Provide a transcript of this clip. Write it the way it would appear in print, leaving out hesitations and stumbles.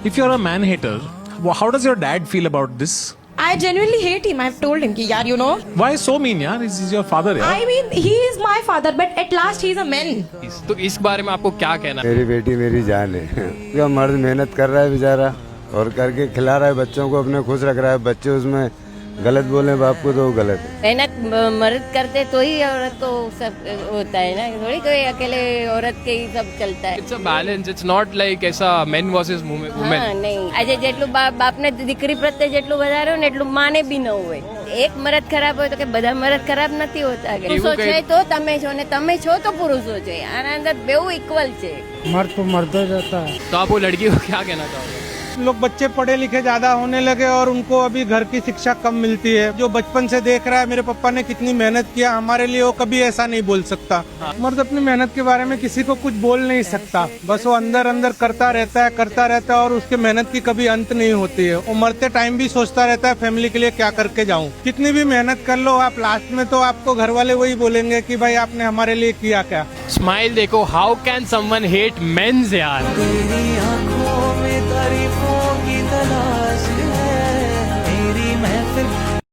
If you're a man hater, how does your dad feel about this? I genuinely hate him. I've told him कि यार you know. Why so mean, yaar? He's your father, yaar. I mean he is my father, but at last he is a man. तो इस बारे में आपको क्या कहना है? मेरी बेटी मेरी जान है। उसका मर्द मेहनत कर रहा है बेचारा और करके खिला रहा है बच्चों को, अपने खुश रख रहा है। बच्चे उसमें गलत बोले बाप को तो वो गलत है। मेहनत मर्द करते तो ही औरत को सब होता है ना, थोड़ी कोई अकेले औरत के ही सब चलता है। It's a balance. It's not like ऐसा men versus women. હા નહીં, આજે જેટલું બાપને દીકરી પ્રત્યે જેટલું વધારે હોય ને એટલું માને બી ન હોય। એક મરદ ખરાબ હોય તો કે બધા મરદ ખરાબ નથી હોતા। પુરુષો છે તો તમે છો ને તમે છો તો પુરુષો છે, આના અંદર બેઉ ઇક્વલ છે। मर्द तो मर्द ही रहता है। तो आप वो लड़की को क्या कहना चाहोगे? लोग बच्चे पढ़े लिखे ज्यादा होने लगे और उनको अभी घर की शिक्षा कम मिलती है। जो बचपन से देख रहा है मेरे पापा ने कितनी मेहनत किया हमारे लिए, वो कभी ऐसा नहीं बोल सकता। मर्द अपनी मेहनत के बारे में किसी को कुछ बोल नहीं सकता, बस वो अंदर अंदर करता रहता है और उसके मेहनत की कभी अंत नहीं होती है। वो मरते टाइम भी सोचता रहता है फैमिली के लिए क्या करके जाऊं। कितनी भी मेहनत कर लो आप, लास्ट में तो आपको घर वाले वही बोलेंगे कि भाई आपने हमारे लिए किया क्या। स्माइल देखो, how can someone hate men's यार।